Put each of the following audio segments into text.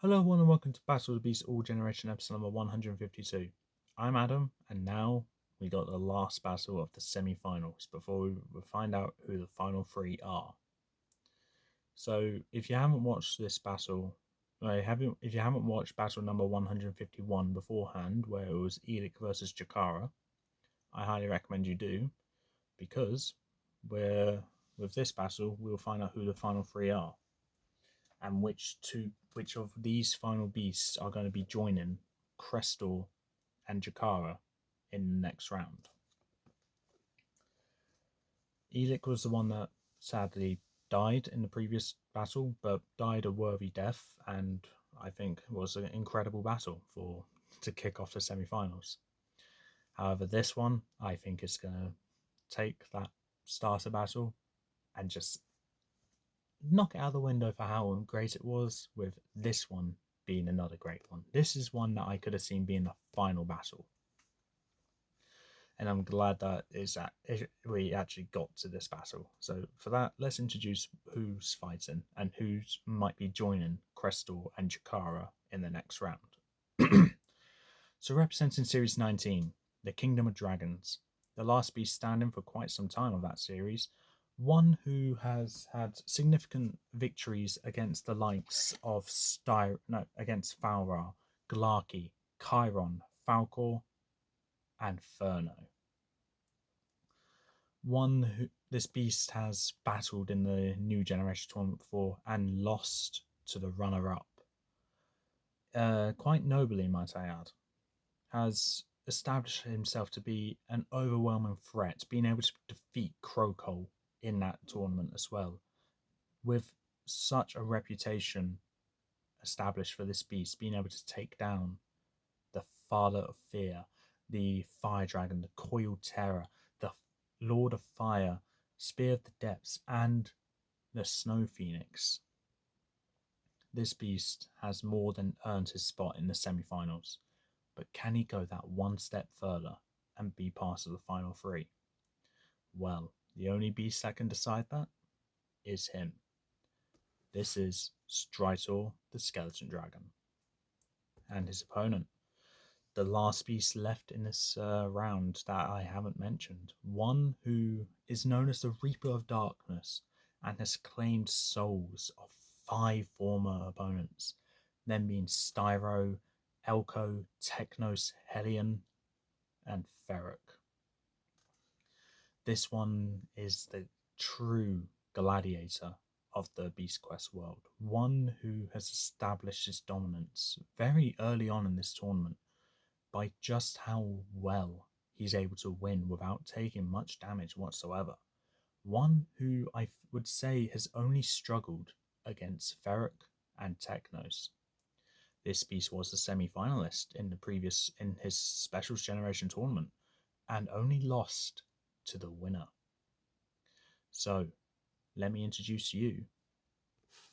Hello, everyone, and welcome to Battle of the Beast All Generation episode number 152. I'm Adam, and now we got the last battle of the semi finals before we find out who the final three are. So, if you haven't watched this battle, if you haven't watched battle number 151 beforehand, where it was Edic versus Jakara, I highly recommend you do, because with this battle, we'll find out who the final three are and which of these final beasts are going to be joining Crestor and Jakara in the next round. Elic was the one that sadly died in the previous battle, but died a worthy death, and I think was an incredible battle to kick off the semi-finals. However, this one I think is going to take that starter battle and just knock it out the window for how great it was, with this one being another great one. This is one that I could have seen being the final battle. And I'm glad that we actually got to this battle. So for that, let's introduce who's fighting and who might be joining Crestor and Jakara in the next round. So representing Series 19, the Kingdom of Dragons, the last beast standing for quite some time of that series, one who has had significant victories against the likes of against Falra, Glarky, Chiron, Falcor, and Furno. One who this beast has battled in the new generation tournament before and lost to the runner-up. Quite nobly, might I add. Has established himself to be an overwhelming threat, being able to defeat Crocole in that tournament as well. With such a reputation established for this beast, being able to take down the Father of Fear, the Fire Dragon, the Coiled Terror, the Lord of Fire, Spear of the Depths, and the Snow Phoenix. This beast has more than earned his spot in the semi-finals, but can he go that one step further and be part of the final three? Well, the only beast that can decide that is him. This is Strytor, the Skeleton Dragon, and his opponent, the last beast left in this round that I haven't mentioned. One who is known as the Reaper of Darkness and has claimed souls of 5 former opponents, them being Styro, Elko, Technos, Hellion, and Ferric. This one is the true gladiator of the Beast Quest world, one who has established his dominance very early on in this tournament by just how well he's able to win without taking much damage whatsoever. One who I would say has only struggled against Ferric and Technos. This beast was a semi-finalist in his Specials Generation tournament and only lost to the winner. So, let me introduce you,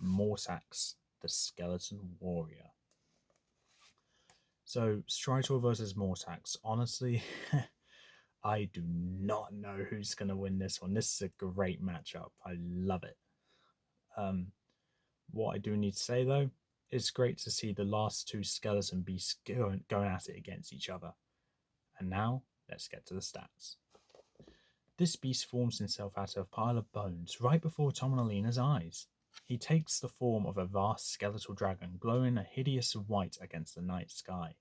Mortaxe, the Skeleton Warrior. So, Strytor versus Mortaxe. Honestly, I do not know who's going to win this one. This is a great matchup. I love it. What I do need to say, though, it's great to see the last two skeleton beasts going at it against each other. And now, let's get to the stats. This beast forms himself out of a pile of bones right before Tom and Alina's eyes. He takes the form of a vast skeletal dragon, glowing a hideous white against the night sky.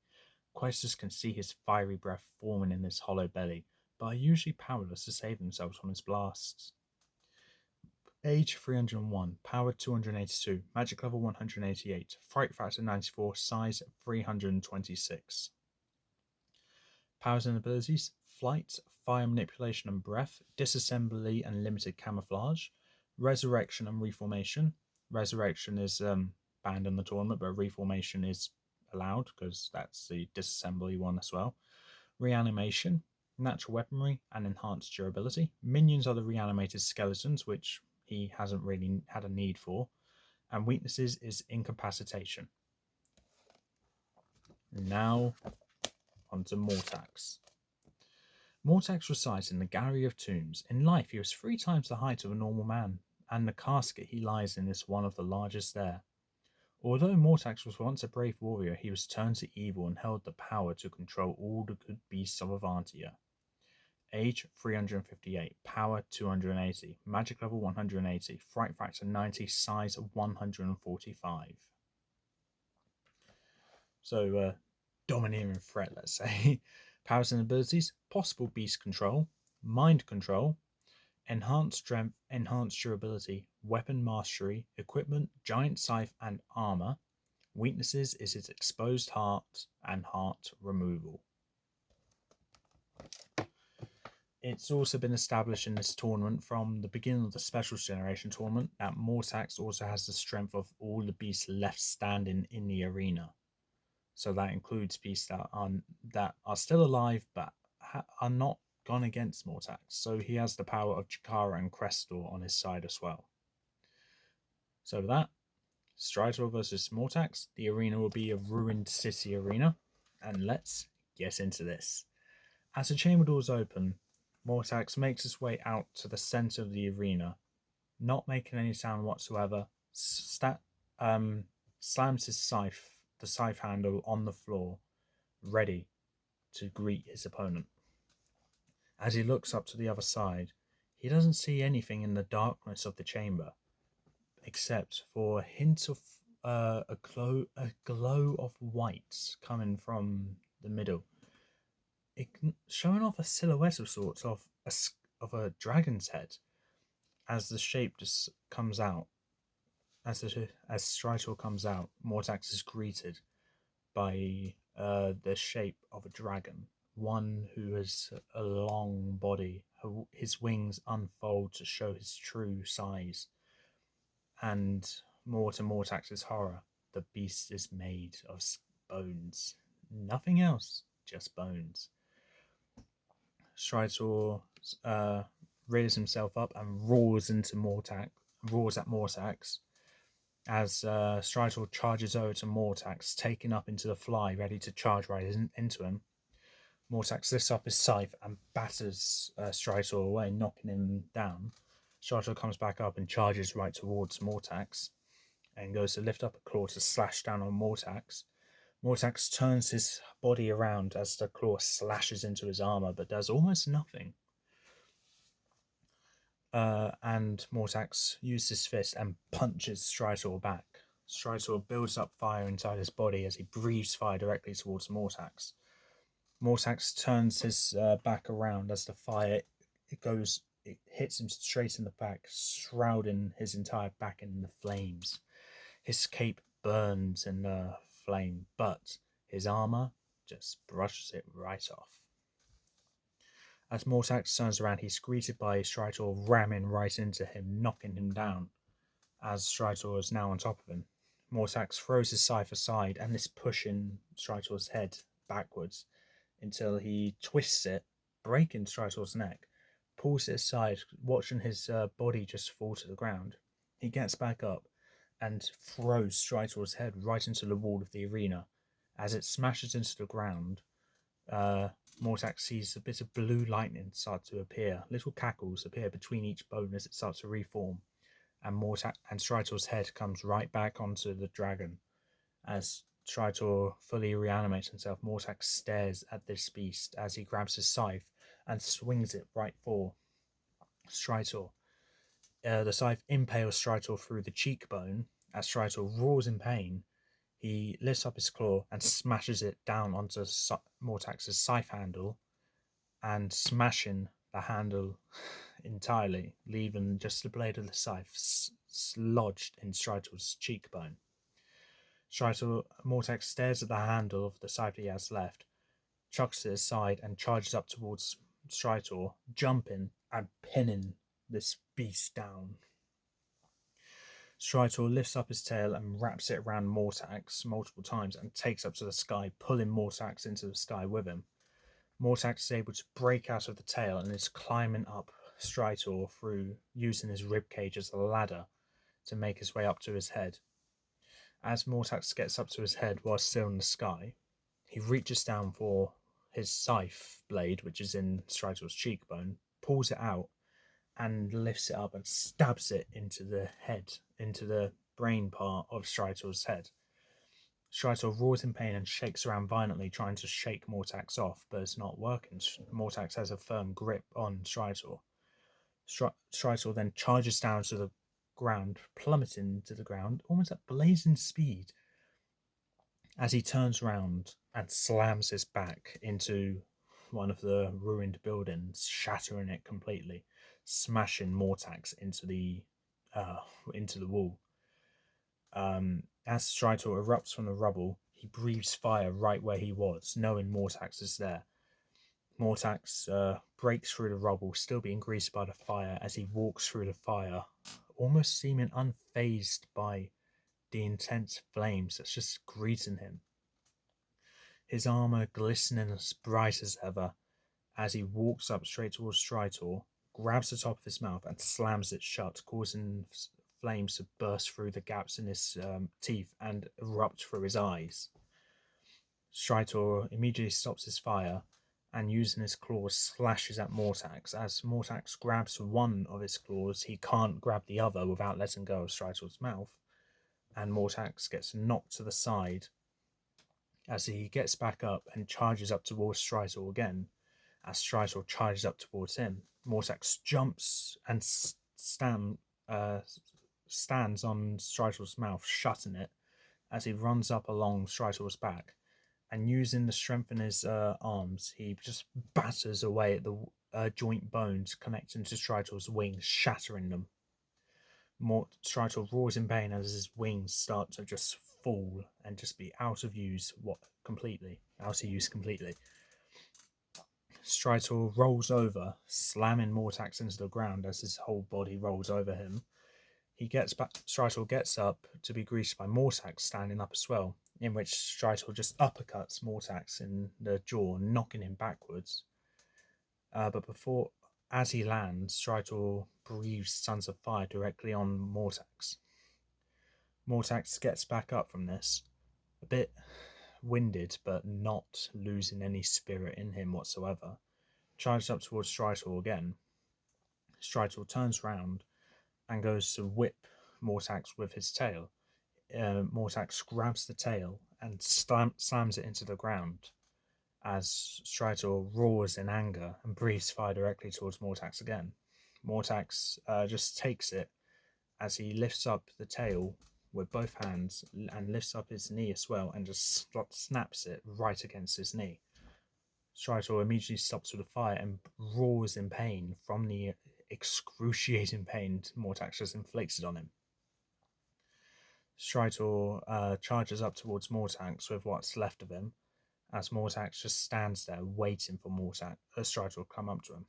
Questers can see his fiery breath forming in his hollow belly, but are usually powerless to save themselves from his blasts. Age 301, power 282, magic level 188, fright factor 94, size 326. Powers and abilities: flight, fire manipulation and breath, disassembly and limited camouflage, resurrection and reformation. Resurrection is banned in the tournament, but reformation is allowed because that's the disassembly one as well. Reanimation, natural weaponry, and enhanced durability. Minions are the reanimated skeletons, which he hasn't really had a need for. And weaknesses is incapacitation. Now, onto Mortaxe. Mortaxe resides in the Gallery of Tombs. In life, he was 3 times the height of a normal man, and the casket he lies in is one of the largest there. Although Mortax was once a brave warrior, he was turned to evil and held the power to control all the good beasts of Avantia. Age 358, power 280, magic level 180, fright factor 90, size 145. So, domineering threat, let's say. Powers and abilities: possible beast control, mind control, enhanced strength, enhanced durability, weapon mastery, equipment, giant scythe, and armor. Weaknesses is its exposed heart and heart removal. It's also been established in this tournament from the beginning of the Specials Generation tournament that Mortax also has the strength of all the beasts left standing in the arena. So that includes beasts that are still alive but are not gone against Mortax. So he has the power of Chikara and Crestor on his side as well. So with that, Strytor versus Mortax. The arena will be a ruined city arena. And let's get into this. As the chamber doors open, Mortax makes his way out to the center of the arena, not making any sound whatsoever, slams his scythe, the scythe handle, on the floor, ready to greet his opponent. As he looks up to the other side, he doesn't see anything in the darkness of the chamber, except for a hint of a glow of white coming from the middle, showing off a silhouette of sorts of a dragon's head. As the shape just comes out, as Strytor comes out, Mortax is greeted by the shape of a dragon, one who has a long body. His wings unfold to show his true size, and more to Mortax's horror, the beast is made of bones. Nothing else, just bones. Strytor rears himself up and roars at Mortax as Strytor charges over to Mortax, taking up into the fly, ready to charge right into him. Mortax lifts up his scythe and batters Strytor away, knocking him down. Strytor comes back up and charges right towards Mortax and goes to lift up a claw to slash down on Mortax. Mortax turns his body around as the claw slashes into his armor, but does almost nothing. And Mortax uses his fist and punches Strytor back. Strytor builds up fire inside his body as he breathes fire directly towards Mortax. Mortax turns his back around as the fire it hits him straight in the back, shrouding his entire back in the flames. His cape burns in the flame, but his armor just brushes it right off. As Mortax turns around, he's greeted by Strytor ramming right into him, knocking him down, as Strytor is now on top of him. Mortax throws his scythe aside and is pushing Strytor's head backwards until he twists it, breaking Strytor's neck, pulls it aside, watching his body just fall to the ground. He gets back up and throws Strytor's head right into the wall of the arena. As it smashes into the ground, Mortax sees a bit of blue lightning start to appear. Little cackles appear between each bone as it starts to reform, and Strytor's head comes right back onto the dragon. As Strytor fully reanimates himself, Mortax stares at this beast as he grabs his scythe and swings it right for Strytor. The scythe impales Strytor through the cheekbone. As Strytor roars in pain, he lifts up his claw and smashes it down onto Mortax's scythe handle, and smashing the handle entirely, leaving just the blade of the scythe lodged in Strytor's cheekbone. Mortax stares at the handle of the scythe he has left, chucks it aside, and charges up towards Strytor, jumping and pinning this beast down. Strytor lifts up his tail and wraps it around Mortax multiple times and takes up to the sky, pulling Mortax into the sky with him. Mortax is able to break out of the tail and is climbing up Strytor through using his ribcage as a ladder to make his way up to his head. As Mortax gets up to his head while still in the sky, he reaches down for his scythe blade, which is in Strytor's cheekbone, pulls it out, and lifts it up and stabs it into the head, into the brain part of Strytor's head. Strytor roars in pain and shakes around violently, trying to shake Mortaxe off, but it's not working. Mortaxe has a firm grip on Strytor. Strytor then charges down to the ground, plummeting to the ground almost at blazing speed, as he turns round and slams his back into one of the ruined buildings, shattering it completely, smashing Mortaxe uh, into the wall. As Strytor erupts from the rubble, he breathes fire right where he was, knowing Mortaxe is there. Mortaxe breaks through the rubble, still being greased by the fire, as he walks through the fire, almost seeming unfazed by the intense flames that's just greeting him. His armor glistening as bright as ever, as he walks up straight towards Strytor, grabs the top of his mouth and slams it shut, causing flames to burst through the gaps in his teeth and erupt through his eyes. Strytor immediately stops his fire and, using his claws, slashes at Mortaxe. As Mortaxe grabs one of his claws, he can't grab the other without letting go of Strytor's mouth, and Mortaxe gets knocked to the side as he gets back up and charges up towards Strytor again. As Strytor charges up towards him, Mortaxe jumps and stands on Strytor's mouth, shutting it, as he runs up along Strytor's back, and using the strength in his arms, he just batters away at the joint bones connecting to Strytor's wings, shattering them. Strytor roars in pain as his wings start to just fall and just be out of use completely. Strytor rolls over, slamming Mortaxe into the ground as his whole body rolls over him. Strytor gets up to be greeted by Mortaxe standing up as well, in which Strytor just uppercuts Mortaxe in the jaw, knocking him backwards. But as he lands, Strytor breathes Sons of Fire directly on Mortaxe. Mortaxe gets back up from this, a bit winded, but not losing any spirit in him whatsoever. Charges up towards Strytor again. Strytor turns round and goes to whip Mortaxe with his tail. Mortaxe grabs the tail and slams it into the ground, as Strytor roars in anger and breathes fire directly towards Mortaxe again. Mortaxe just takes it as he lifts up the tail with both hands and lifts up his knee as well and just snaps it right against his knee. Strytor immediately stops with the fire and roars in pain from the excruciating pain Mortaxe has inflicted on him. Strytor charges up towards Mortaxe with what's left of him, as Mortaxe just stands there waiting for Strytor to come up to him.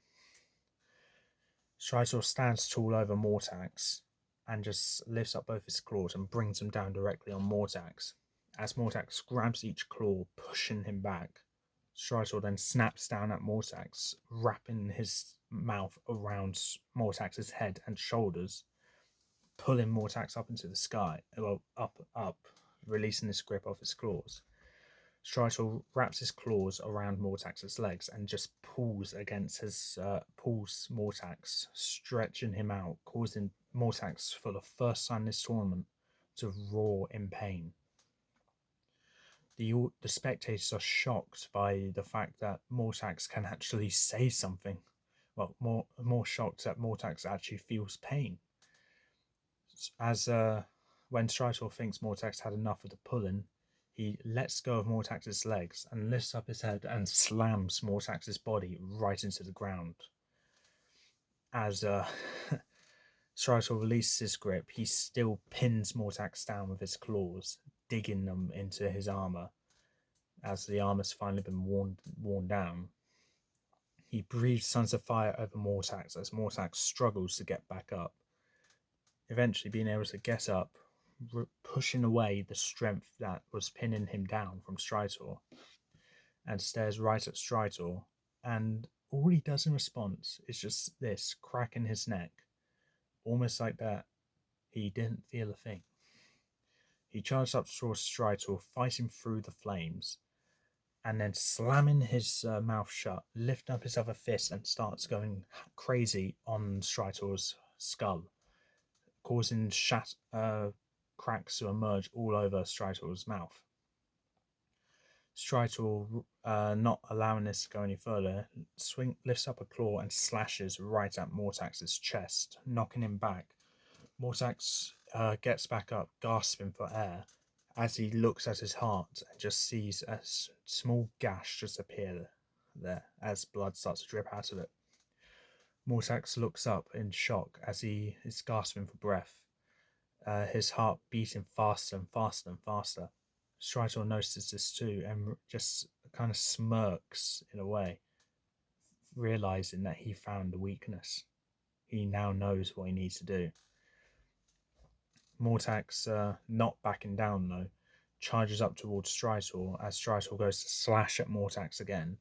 Strytor stands tall over Mortaxe and just lifts up both his claws and brings them down directly on Mortaxe. As Mortaxe grabs each claw, pushing him back, Strytor then snaps down at Mortaxe, wrapping his mouth around Mortaxe's head and shoulders, pulling Mortaxe up into the sky, up, releasing his grip off his claws. Strytor wraps his claws around Mortaxe's legs and just pulls Mortaxe, stretching him out, causing Mortaxe, for the first time this tournament, to roar in pain. The spectators are shocked by the fact that Mortaxe can actually say something. Well, more shocked that Mortaxe actually feels pain. As when Strytor thinks Mortaxe had enough of the pulling, he lets go of Mortaxe's legs and lifts up his head and slams Mortaxe's body right into the ground. As Strytor releases his grip, he still pins Mortaxe down with his claws, digging them into his armor. As the armor's finally been worn down, he breathes Sons of Fire over Mortaxe as Mortaxe struggles to get back up, eventually being able to get up, pushing away the strength that was pinning him down from Strytor, and stares right at Strytor, and all he does in response is just this crack in his neck, almost like that he didn't feel a thing. He charged up towards Strytor, fighting through the flames, and then slamming his mouth shut, lift up his other fist and starts going crazy on Strytor's skull, causing cracks to emerge all over Strytor's mouth. Strytor, not allowing this to go any further, lifts up a claw and slashes right at Mortax's chest, knocking him back. Mortax gets back up, gasping for air, as he looks at his heart and just sees a small gash just appear there as blood starts to drip out of it. Mortax looks up in shock as he is gasping for breath, his heart beating faster and faster and faster. Strytor notices this too and just kind of smirks in a way, realizing that he found the weakness. He now knows what he needs to do. Mortax, not backing down though, charges up towards Strytor as Strytor goes to slash at Mortax again.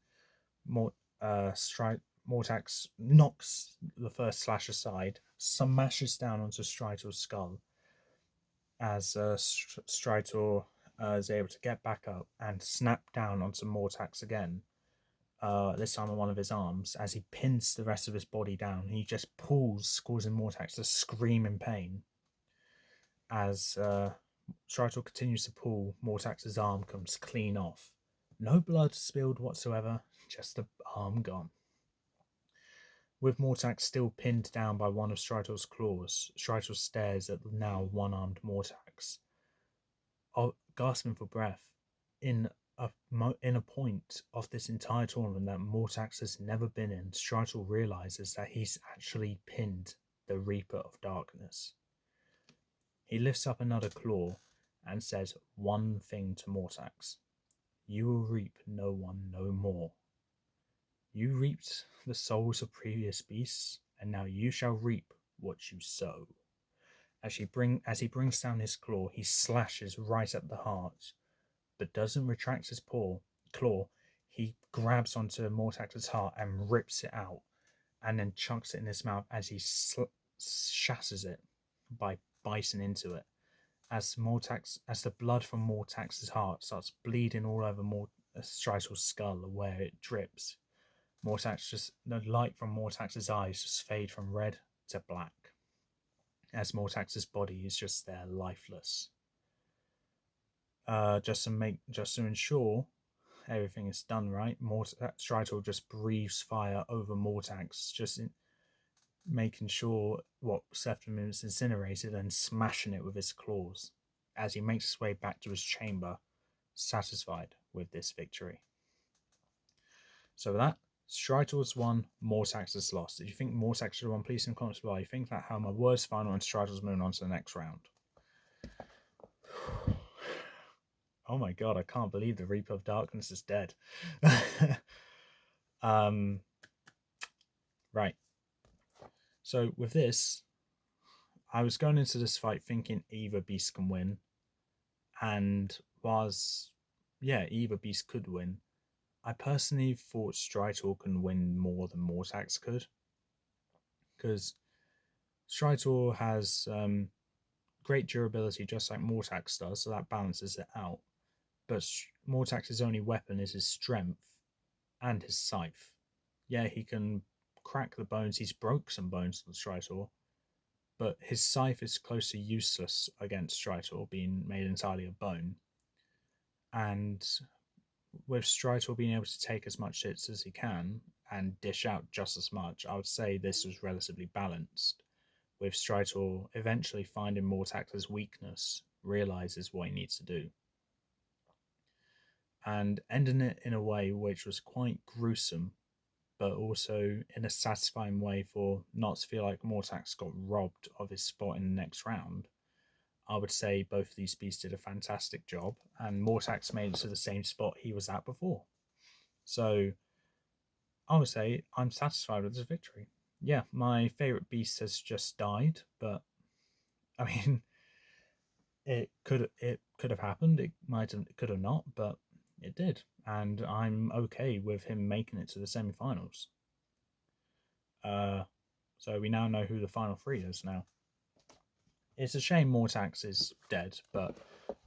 Mortax knocks the first slash aside, smashes down onto Strytor's skull as Strytor is able to get back up and snap down onto Mortax again, this time on one of his arms, as he pins the rest of his body down. He just pulls, causing Mortax to scream in pain. As Strytor continues to pull, Mortax's arm comes clean off. No blood spilled whatsoever, just the arm gone. With Mortax still pinned down by one of Strytor's claws, Strytor stares at the now one-armed Mortax, gasping for breath. In a point of this entire tournament that Mortax has never been in, Strytor realizes that he's actually pinned the Reaper of Darkness. He lifts up another claw and says one thing to Mortax: "You will reap no one no more. You reaped the souls of previous beasts, and now you shall reap what you sow." As he brings down his claw, he slashes right at the heart, but doesn't retract his claw. He grabs onto Mortax's heart and rips it out, and then chunks it in his mouth as he shatters it by biting into it. As the blood from Mortax's heart starts bleeding all over Strytor's skull where it drips, the light from Mortax's eyes just fade from red to black, as Mortax's body is just there, lifeless. Just to ensure everything is done right, Strytor just breathes fire over Mortax, making sure what's left of him is incinerated and smashing it with his claws, as he makes his way back to his chamber, satisfied with this victory. So with that, Strytor's won, Mortax has lost. If you think Mortax should have won, please in the comments below. You think that how my worst final and Strytor's moving on to the next round. Oh my god, I can't believe the Reaper of Darkness is dead. Right. So with this, I was going into this fight thinking either beast can win, and either beast could win. I personally thought Strytor can win more than Mortax could, because Strytor has great durability just like Mortax does, so that balances it out. But Mortax's only weapon is his strength and his scythe. Yeah, he can crack the bones. He's broke some bones with Strytor, but his scythe is close to useless against Strytor, being made entirely of bone. And with Strytor being able to take as much hits as he can and dish out just as much, I would say this was relatively balanced, with Strytor eventually finding Mortax's weakness, realizes what he needs to do, and ending it in a way which was quite gruesome, but also in a satisfying way for not to feel like Mortax got robbed of his spot in the next round. I would say both of these beasts did a fantastic job, and Mortax made it to the same spot he was at before. So I would say I'm satisfied with this victory. Yeah, my favourite beast has just died, but I mean, it could have happened. It could have not, but it did, and I'm okay with him making it to the semi-finals. So we now know who the final three is now. It's a shame Mortax is dead, but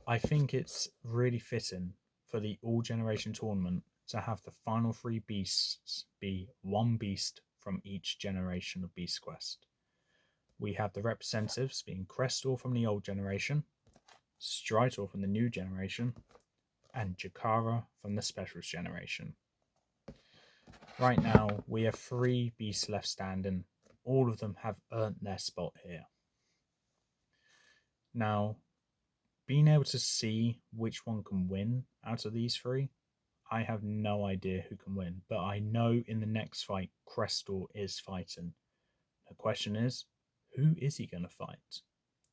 I think it's really fitting for the all-generation tournament to have the final three beasts be one beast from each generation of Beast Quest. We have the representatives being Crestor from the old generation, Strytor from the new generation, and Jakara from the Specials generation. Right now, we have 3 beasts left standing. All of them have earned their spot here. Now, being able to see which one can win out of these 3, I have no idea who can win, but I know in the next fight, Crestor is fighting. The question is, who is he going to fight?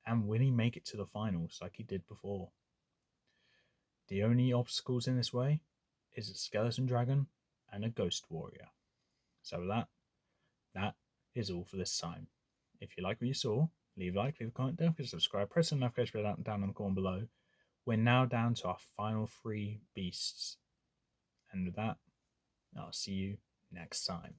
And will he make it to the finals like he did before? The only obstacles in this way is a skeleton dragon and a ghost warrior. So that is all for this time. If you like what you saw, leave a like, leave a comment, don't forget to subscribe, press the notification bell down in the corner below. We're now down to our final 3 beasts. And with that, I'll see you next time.